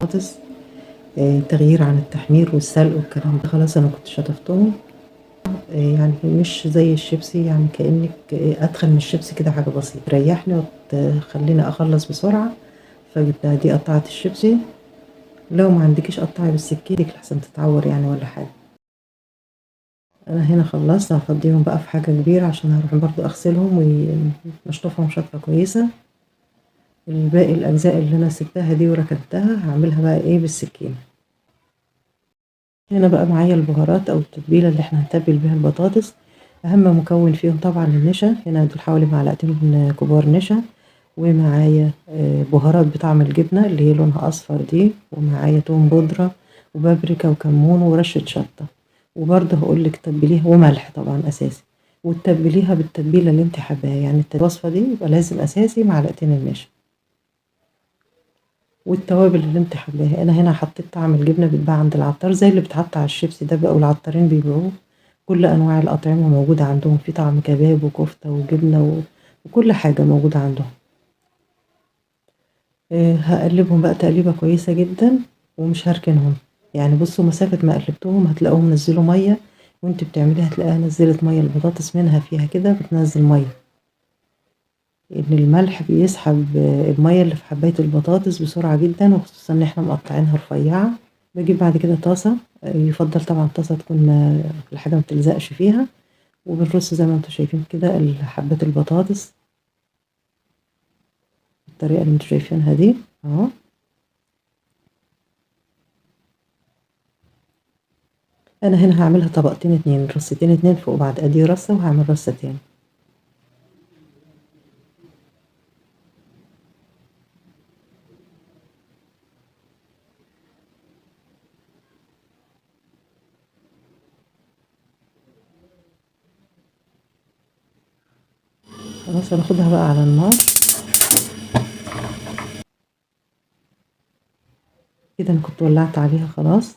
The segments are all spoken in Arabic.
بطاطس تغيير عن التحمير والسلق والكلام ده. خلاص أنا كنت شطفتهم يعني مش زي الشيبسي، يعني كأنك أدخل من الشيبسي كده حاجة بسيطة تريحني وتخليني أخلص بسرعة. فجبتها دي قطعت الشيبسي، لو ما عندكيش قطعي بالسكين لحسن تتعور يعني ولا حاجة. أنا هنا خلصت، هفضيهم بقى في حاجة كبيرة عشان هروح برضو أغسلهم ونشطفهم شطفة كويسة. الباقي الأجزاء اللي أنا سبتها دي وركنتها هعملها بقى إيه بالسكين. هنا بقى معايا البهارات أو التتبيلة اللي احنا هنتبل بيها البطاطس. أهم مكون فيهم طبعا النشا، هنا دول حوالي معلقتين كبار نشا، ومعايا بهارات بطعم الجبنة اللي هي لونها أصفر دي، ومعايا توم بودرة وبابريكا وكمون ورشة شطة. وبرضه هقولك تتبليها، وملح طبعا أساسي، وتتبليها بالتتبيلة اللي انت حباها. يعني الوصفة دي يبقى لازم أساسي معلقتين النشا والتوابل اللي انت حباها. انا هنا حطيت طعم الجبنه بيتباع عند العطار زي اللي بتحط على الشيبسي ده بقى، والعطارين بيبيعوه. كل انواع الاطعمه موجوده عندهم، في طعم كباب وكفته وجبنه وكل حاجه موجوده عندهم. هقلبهم بقى تقليبه كويسه جدا ومش هركنهم. يعني بصوا مسافه ما قلبتهم هتلاقوهم نزلوا ميه، وانت بتعمليها هتلاقيها نزلت ميه، البطاطس منها فيها كده بتنزل ميه، لأن الملح بيسحب المية اللي في حباية البطاطس بسرعة جدا، وخصوصا ان احنا مقطعينها رفيعة. بجيب بعد كده طاسة، يفضل طبعا طاسة تكون الحاجة ما بتلزقش فيها، وبنرص زي ما انتم شايفين كده حبات البطاطس بالطريقة اللي انتم شايفينها دي اهو. انا هنا هعملها طبقتين اتنين، رصتين اتنين فوق بعض، ادي رصة وهعمل رصة تاني. خلاص هناخدها بقى على النار كده. انا كنت ولعت عليها خلاص،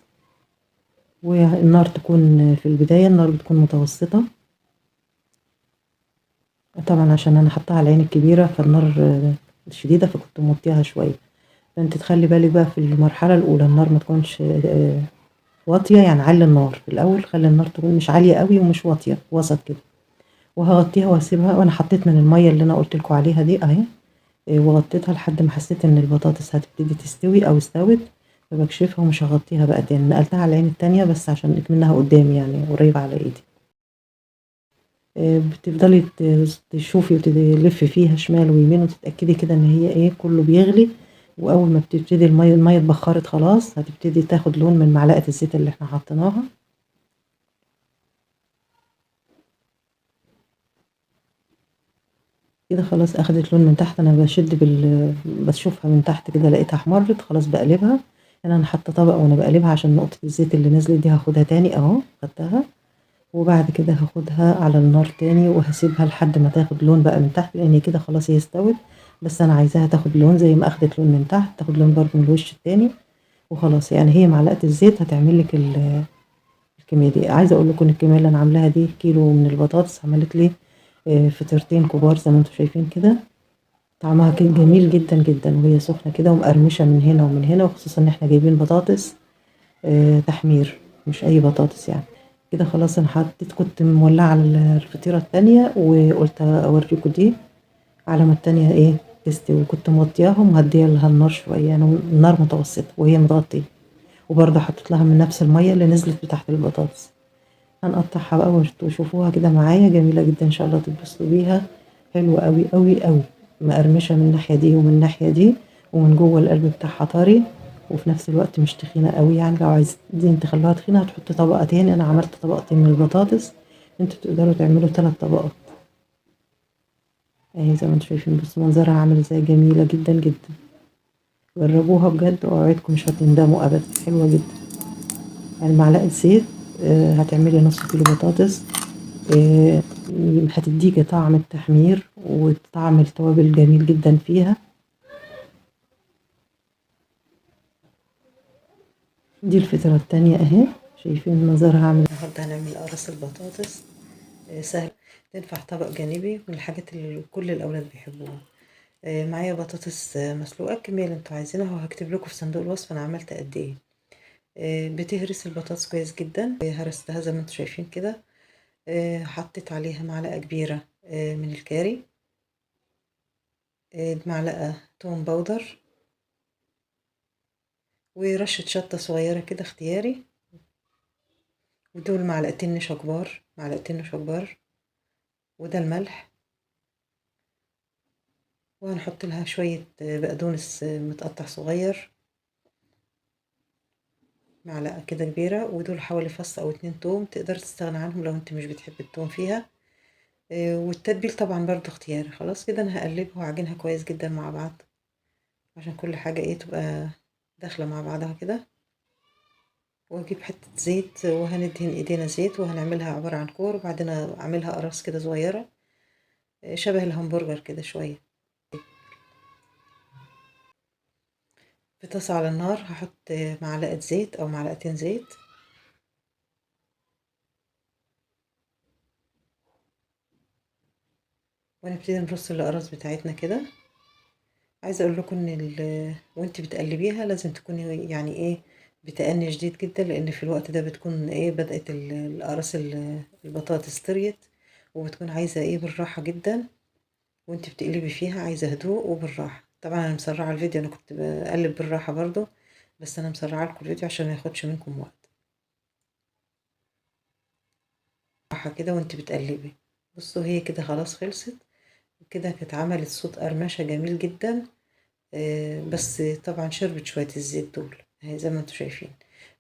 والنار تكون في البداية النار بتكون متوسطة طبعا، عشان انا حطاها على العين الكبيرة فالنار شديدة، فكنت موطيها شوية. فانت تخلي بالك بقى في المرحلة الاولى النار ما تكونش واطية، يعني علي النار في الاول، خلي النار تكون مش عالية قوي ومش واطية، وسط كده. وهغطيها واسيبها، وانا حطيت من المية اللي انا قلت لكم عليها دي اهي. وغطيتها لحد ما حسيت ان البطاطس هتبتدي تستوي او استوت، فبكشفها ومش هغطيها بقى تاني. نقلتها على العين التانية بس عشان منها قدامي يعني قريبة على ايدي. بتفضلي تشوفي وتلفي فيها شمال ويمين وتتأكدي كده ان هي ايه كله بيغلي. واول ما بتبتدي المية اتبخرت خلاص، هتبتدي تاخد لون من معلقة الزيت اللي احنا حطيناها. كده خلاص اخدت لون من تحت. انا بشد بشوفها من تحت كده لقيتها احمرت، خلاص بقلبها. انا حاطه طبق وانا بقلبها عشان نقطة الزيت اللي نزلت دي هاخدها تاني اهو، خدتها. وبعد كده هاخدها على النار تاني وهسيبها لحد ما تاخد لون بقى من تحت، لان كده خلاص هي استوت. بس انا عايزاها تاخد لون زي ما اخدت لون من تحت، تاخد لون برضو من الوش التاني وخلاص. يعني هي معلقة الزيت هتعمل لك الكمية دي. عايزة اقول لكم الكمية اللي انا عاملاها دي كيلو من البطاطس عملت لي فطيرتين كبار زي ما انتم شايفين كده. طعمها كان جميل جدا جدا وهي سخنة كده ومقرمشة من هنا ومن هنا، وخصوصا ان احنا جايبين بطاطس تحمير مش اي بطاطس يعني. كده خلاص انا حطيت، كنت مولعه على الفطيره التانية وقلت اوريكم دي على ما التانية ايه تستوي، وكنت موطياها ومهديه لها النار شويه، يعني النار متوسطه وهي متغطيه. وبرضه حطيت لها من نفس الميه اللي نزلت بتاعت البطاطس. هنقطعها بقى وشوفوها كده معايا جميله جدا، ان شاء الله تتبسطوا بيها. حلوه قوي قوي قوي، مقرمشه من الناحيه دي ومن الناحيه دي، ومن جوه القلب بتاعها طري، وفي نفس الوقت مش تخينة قوي. يعني لو عايزين تخلوها تخينة هتحطوا طبقة تاني، انا عملت طبقتين من البطاطس، انتوا تقدروا تعملوا 3 طبقات اهي زي ما انتوا شايفين. بصوا منظرها عامل ازاي، جميلة جدا جدا. جربوها بجد واوعدكم مش هتندموا ابدا، حلوة جدا. يعني معلقة زيت هتعملي نص كيلو بطاطس، آه، هتديكي طعم التحمير وطعم التوابل جميل جدا فيها. دي الفطرة التانية اهي، شايفين منظرها عامل. النهارده هنعمل قرص البطاطس سهل، تنفع طبق جانبي من الحاجات اللي كل الأولاد بيحبوها. معايا بطاطس مسلوقة الكمية اللي انتوا عايزينها، وهكتب لكم في صندوق الوصف انا عملت قد ايه. بتهرس البطاطس كويس جدا، هرستها زي ما انتوا شايفين كده. حطيت عليها معلقة كبيرة من الكاري، معلقة توم باودر، ورشة شطة صغيرة كده اختياري، ودول معلقتين نشا كبار، معلقتين نشا كبار، وده الملح. وهنحط لها شوية بقدونس متقطع صغير، معلقة كده كبيرة، ودول حوالي فص او 2 توم، تقدر تستغنى عنهم لو انت مش بتحب التوم فيها. والتتبيل طبعا برضو اختياري. خلاص كده انا هقلبها واعجنها كويس جدا مع بعض، عشان كل حاجة ايه تبقى داخلة مع بعضها كده. واجيب حتة زيت وهندهن ايدينا زيت، وهنعملها عبارة عن كور، وبعدين اعملها قراص كده صغيرة شبه الهمبرجر كده شوية. في طاسة على النار هحط معلقة زيت او معلقتين زيت، ونبتدي نرص الأقراص بتاعتنا كده. عايزة اقول لكم ان وانت بتقلبيها لازم تكوني يعني ايه بتأني شديد جدا، لان في الوقت ده بتكون ايه بدأت الأقراص البطاطس طريت، وبتكون عايزة ايه بالراحة جدا. وانت بتقلبي فيها عايزة هدوء وبالراحة. طبعا انا مسرعة الفيديو، انا كنت بقلب بالراحة برضو، بس انا مسرعة لكم الفيديو عشان ما ياخدش منكم وقت. راحة كده وانت بتقلبي. بصوا هي كده خلاص خلصت كده، كانت عملت صوت قرمشة جميل جدا. بس طبعا شربت شوية الزيت دول اهي زي ما انتوا شايفين.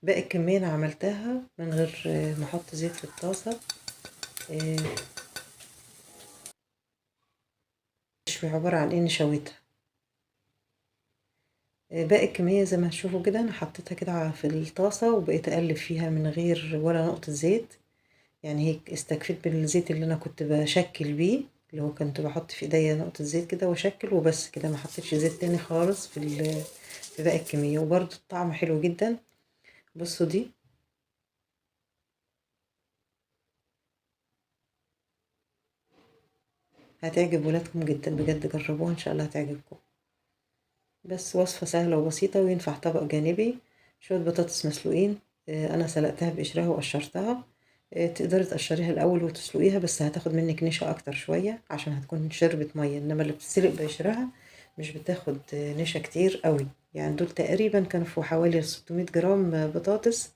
باقي الكمية انا عملتها من غير ما احط زيت في الطاسة. آه، مش عبارة عن اني شويتها. باقي الكمية زي ما هتشوفوا كده انا حطيتها كده في الطاسة، وبقيت اقلب فيها من غير ولا نقطة زيت. يعني هيك استكفيت بالزيت اللي انا كنت بشكل بيه، اللي هو كنت بحط في ايديا نقطة زيت كده واشكل وبس كده، ما حطيتش زيت تاني خالص في باقي الكمية. وبرده الطعم حلو جدا. بصوا دي هتعجب ولادكم جدا بجد، جربوها ان شاء الله هتعجبكم. بس وصفة سهلة وبسيطة، وينفع طبق جانبي. شوية بطاطس مسلوقين، انا سلقتها بقشرها وقشرتها. تقدري تقشريها الاول وتسلقيها، بس هتاخد منك نشا اكتر شوية عشان هتكون شربت مية، انما اللي بتسلق بقشرها مش بتاخد نشا كتير قوي. يعني دول تقريبا كانوا في حوالي 600 جرام بطاطس،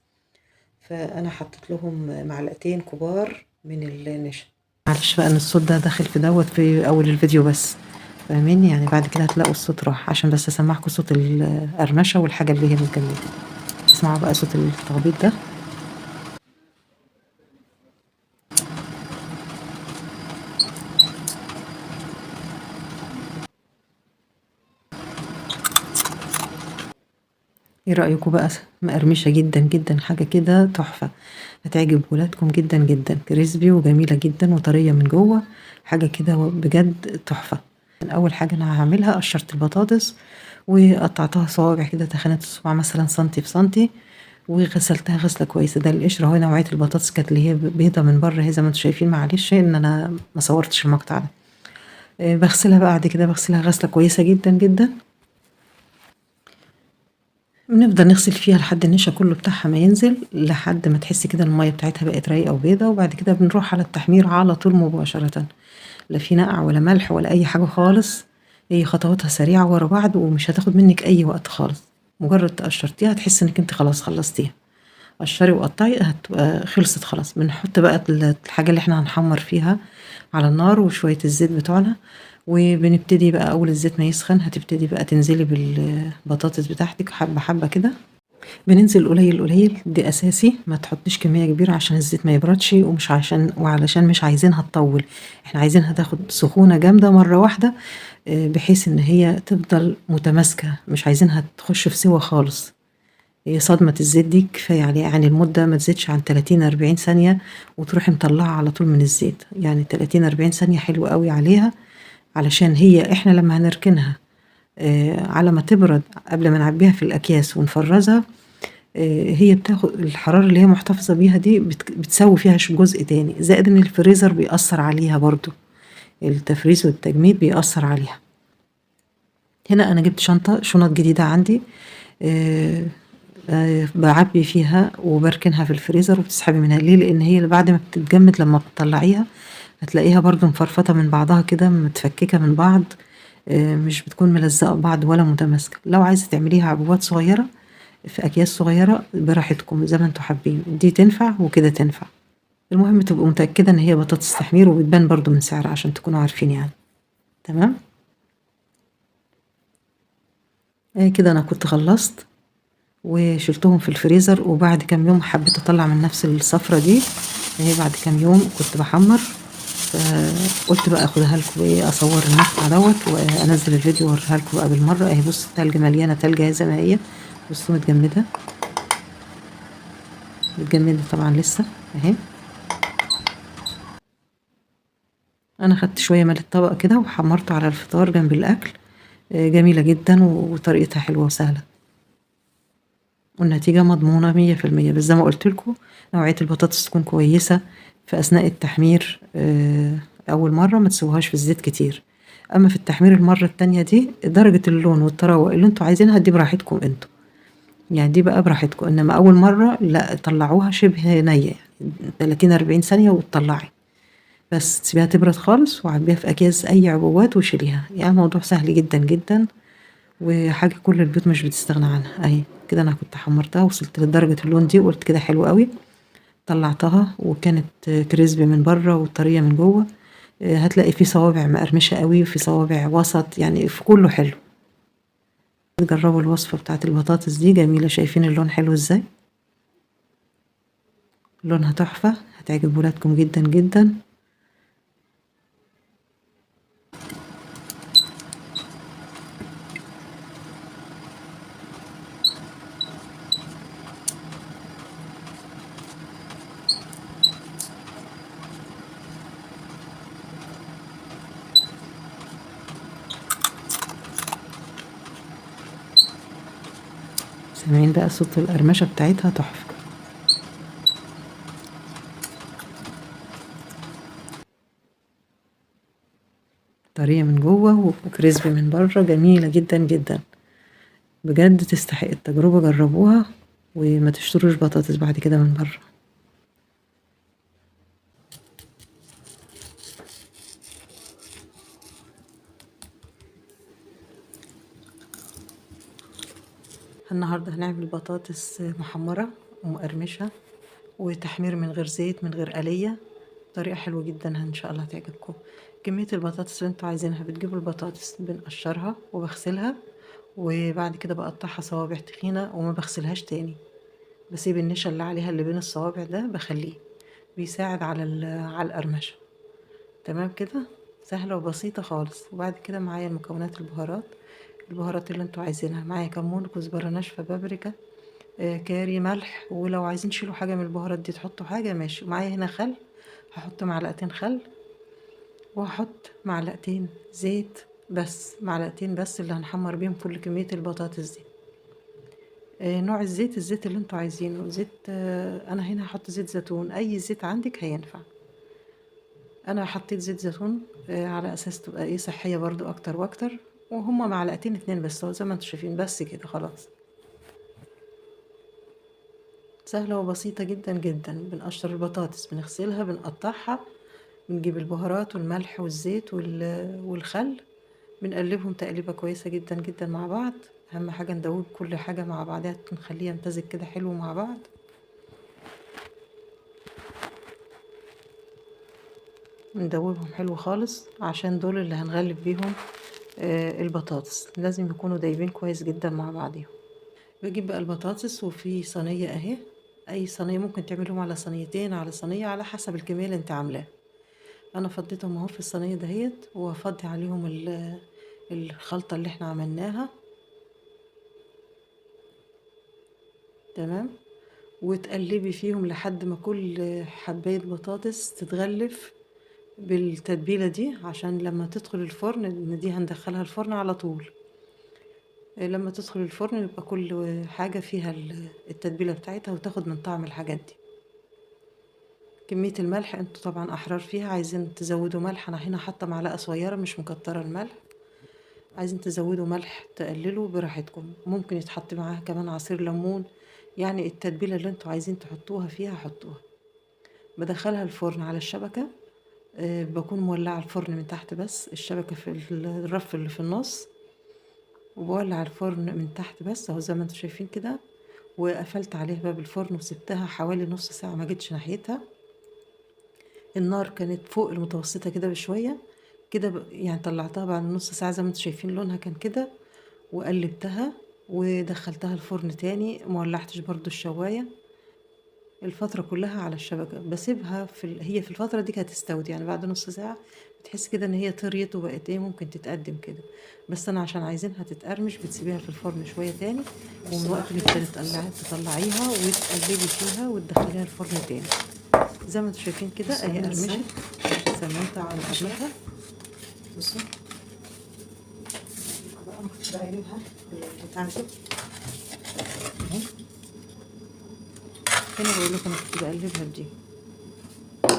فانا حطيت لهم معلقتين كبار من النشا. معلش بقى ان الصوت ده داخل في دوت في اول الفيديو بس، فاهمين؟ يعني بعد كده هتلاقوا الصوت راح، عشان بس اسمعكم صوت القرمشه والحاجه اللي هي متجمده. اسمعوا بقى صوت التخبيط ده. ايه رايكم بقى؟ مقرمشه جدا جدا، حاجه كده تحفه، هتعجب ولادكم جدا جدا، كريسبي وجميله جدا وطريه من جوه، حاجه كده بجد تحفه. اول حاجه انا هعملها قشرت البطاطس وقطعتها صوابع كده، تخانة الصباع مثلا سنتي في سنتي، وغسلتها غسله كويسه. ده القشره اهو. نوعيه البطاطس كانت اللي هي بيضه من بره هي زي ما انتم شايفين، معلش ان انا ما صورتش المقطع ده. بغسلها بقى بعد كده، بغسلها غسله كويسه جدا جدا. بنفضل نغسل فيها لحد النشا كله بتاعها ما ينزل، لحد ما تحسي كده الميه بتاعتها بقت رايقه وبيضه، وبعد كده بنروح على التحمير على طول مباشره، لا في نقع ولا ملح ولا اي حاجه خالص. هي خطواتها سريعه ورا بعض، ومش هتاخد منك اي وقت خالص. مجرد تقشرتيها هتحسي انك انت خلاص خلصتيها. قشري وقطعي هتبقى خلصت خلاص. بنحط بقى الحاجة اللي احنا هنحمر فيها على النار، وشوية الزيت بتوعنا، وبنبتدي بقى أول الزيت ما يسخن هتبتدي بقى تنزلي بالبطاطس بتاعتك حبة حبة كده. بننزل قليل قليل، دي أساسي، ما تحطيش كمية كبيرة عشان الزيت ما يبردش، ومش وعلشان مش عايزينها تطول. احنا عايزينها تاخد سخونة جامدة مرة واحدة، بحيث ان هي تفضل متماسكة، مش عايزينها تخش في سوا خالص. هي صدمة الزيت دي كفاية عليها، يعني المدة ما تزيدش عن 30-40 ثانية، وتروحي مطلعها على طول من الزيت. يعني 30-40 ثانية حلوة قوي عليها، علشان هي احنا لما هنركنها على ما تبرد قبل ما نعبيها في الأكياس ونفرزها، هي بتاخد الحرارة اللي هي محتفظة بيها دي، بتسوي فيها جزء تاني، زائد ان الفريزر بيأثر عليها برضو، التفريز والتجميد بيأثر عليها. هنا انا جبت شنط جديدة عندي، بعبي فيها وبركنها في الفريزر وبتسحبي منها. ليه؟ لان هي بعد ما بتتجمد لما بتطلعيها هتلاقيها برضو مفرفطة من بعضها كده، متفككة من بعض، مش بتكون ملزقة ببعض ولا متماسكة. لو عايزة تعمليها عبوات صغيرة في أكياس صغيرة براحتكم زي ما انتوا حابين، دي تنفع وكده تنفع. المهم تبقوا متأكدة ان هي بطاطس تحمير، وبتبان برضو من سعرها عشان تكونوا عارفين يعني. تمام. كده انا كنت خلصت وشلتهم في الفريزر، وبعد كام يوم حبيت اطلع من نفس الصفرة دي. بعد كام يوم كنت بحمر، فقلت بقى اخدها لكم اصور المقطع دوت وانزل الفيديو واوريها لكم بقى بالمره. اهي بص التلج مليانه تلج اهي زي ما هي، بصوا متجمده، متجمده طبعا لسه اهي. انا خدت شويه من الطبق كده وحمرته على الفطار جنب الاكل. جميله جدا وطريقتها حلوه وسهله، والنتيجه مضمونه 100%. بس زي ما قلت لكم نوعيه البطاطس تكون كويسه في اثناء التحمير. اول مره ما تسووهاش في الزيت كتير، اما في التحمير المره التانية دي درجه اللون والطراوه اللي انتوا عايزينها دي براحتكم انتوا، يعني دي بقى براحتكم. انما اول مره لا، طلعوها شبه نيه يعني 30 40 ثانيه وتطلعي، بس تسيبيها تبرد خالص وعبيها في اكياس اي عبوات وشيليها. يعني موضوع سهل جدا جدا، وحاجه كل البيوت مش بتستغنى عنها. اهي كده انا كنت حمرتها وصلت لدرجه اللون دي وقلت كده حلو قوي. طلعتها وكانت كريسبي من بره وطريه من جوه. هتلاقي في صوابع مقرمشه قوي وفي صوابع وسط، يعني في كله حلو. جربوا الوصفه بتاعت البطاطس دي جميله، شايفين اللون حلو ازاي؟ لونها تحفة، هتعجب ولادكم جدا جدا. سامعين بقى صوت القرمشة بتاعتها؟ تحفة، طرية من جوه وكريسبي من بره، جميلة جدا جدا بجد، تستحق التجربة. جربوها وما تشتروش بطاطس بعد كده من بره. النهاردة هنعمل بطاطس محمرة ومقرمشة وتحمير من غير زيت من غير آلية، طريقة حلوة جدا ان شاء الله تعجبكم. كمية البطاطس اللي انتوا عايزينها، بتجيبوا البطاطس بنقشرها وبغسلها، وبعد كده بقطعها صوابع تخينة وما بغسلهاش تاني، بسيب النشا اللي عليها اللي بين الصوابع ده بخليه، بيساعد على على القرمشة. تمام كده، سهلة وبسيطة خالص. وبعد كده معايا المكونات، البهارات اللي انتوا عايزينها. معايا كمون، كزبرة ناشفة، بابريكا، كاري، ملح، ولو عايزين تشيلوا حاجة من البهارات دي تحطوا حاجة ماشي. معايا هنا خل، هحط معلقتين خل، وهحط معلقتين زيت، بس معلقتين بس اللي هنحمر بيهم كل كمية البطاطس دي. نوع الزيت اللي انتوا عايزينه، زيت انا هنا هحط زيت زيتون، اي زيت عندك هينفع. انا حطيت زيت زيتون على اساس تبقى ايه صحية برضو اكتر واكتر، وهما معلقتين اتنين بس، هو زي ما انتوا شايفين بس كده خلاص. سهلة وبسيطة جدا جدا. بنقشر البطاطس، بنغسلها، بنقطعها، بنجيب البهارات والملح والزيت والخل، بنقلبهم تقليبة كويسة جدا جدا مع بعض. اهم حاجة ندوب كل حاجة مع بعضها، نخليها يمتزج كده حلو مع بعض. ندوبهم حلو خالص عشان دول اللي هنغلف بيهم البطاطس، لازم يكونوا دايبين كويس جدا مع بعضهم. بجيب بقى البطاطس وفي صينية اهي، اي صينية، ممكن تعملهم على صينيتين على صينية على حسب الكمية اللي انت عاملاها. انا فضيتهم اهو في الصينية دهيت، وافضي عليهم الخلطة اللي احنا عملناها. تمام. وتقلبي فيهم لحد ما كل حباية بطاطس تتغلف بالتتبيلة دي، عشان لما تدخل الفرن، ان دي هندخلها الفرن على طول، لما تدخل الفرن يبقى كل حاجة فيها التتبيلة بتاعتها وتاخد من طعم الحاجات دي. كمية الملح انتوا طبعا احرار فيها، عايزين تزودوا ملح، انا هنا حاطة معلقة صغيرة مش مكترة الملح. عايزين تزودوا ملح تقللوا براحتكم، ممكن يتحط معاها كمان عصير ليمون، يعني التتبيلة اللي انتوا عايزين تحطوها فيها حطوها. بدخلها الفرن على الشبكة. بكون مولعة الفرن من تحت، بس الشبكة في الرف اللي في النص، وبولع الفرن من تحت بس اهو زي ما انتوا شايفين كده. وقفلت عليه باب الفرن وسبتها حوالي نص ساعة، ما جيتش ناحيتها. النار كانت فوق المتوسطة كده بشوية كده، يعني طلعتها بعد نص ساعة زي ما انتوا شايفين لونها كان كده. وقلبتها ودخلتها الفرن تاني، مولعتش برضو الشواية. الفترة كلها على الشبكة بسيبها هي في الفترة دي كانت استوت، يعني بعد نص ساعة بتحس كده ان هي طريت وبقت ايه ممكن تتقدم كده. بس انا عشان عايزينها تتقرمش بتسيبيها في الفرن شوية تاني، ومن وقت للتاني تطلعيها وتقلبي فيها وتدخليها الفرن تاني. زي ما انتوا شايفين كده اهي قرمشت زي ما انت عن قبلها. بصوا بقى بقلبها بتاع كده اهي. هنا بقول لكم انا كنت بقلبها بدي.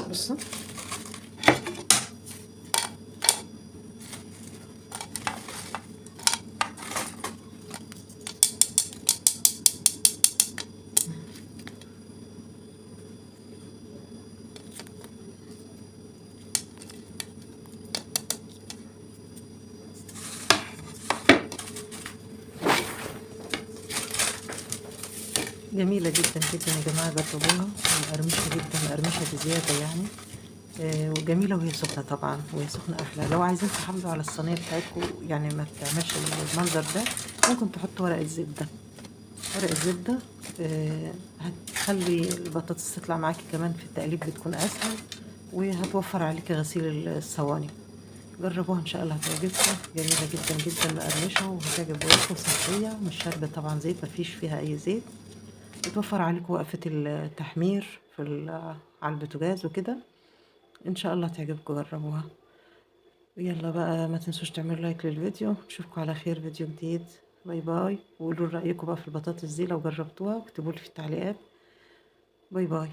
بصوا جميلة جدا جدا يا جماعة، جربوها. مقرمشة جدا، مقرمشة بزيادة يعني. وجميلة وهي سخنة طبعا، وهي سخنة أحلى. لو عايزين تحافظوا على الصينية بتاعتكم يعني ما تعملش المنظر ده، ممكن تحطوا ورقة زبدة. ورقة زبدة هتخلي البطاطس تطلع معاكي كمان في التقليب، بتكون أسهل وهتوفر عليكي غسيل الصواني. جربوها إن شاء الله هتعجبكم. جميلة جدا جدا، مقرمشة وهتعجب ولادكم، صحية مش شاربة طبعا زيت، مفيش فيها أي زيت. بتوفر عليكم وقفة التحمير على البوتاجاز وكده. ان شاء الله تعجبكم، جربوها. يلا بقى ما تنسوش تعملوا لايك للفيديو. نشوفكم على خير فيديو جديد. باي باي، وقولوا رأيكم بقى في البطاطس دي لو جربتوها، واكتبوا لي في التعليقات. باي باي.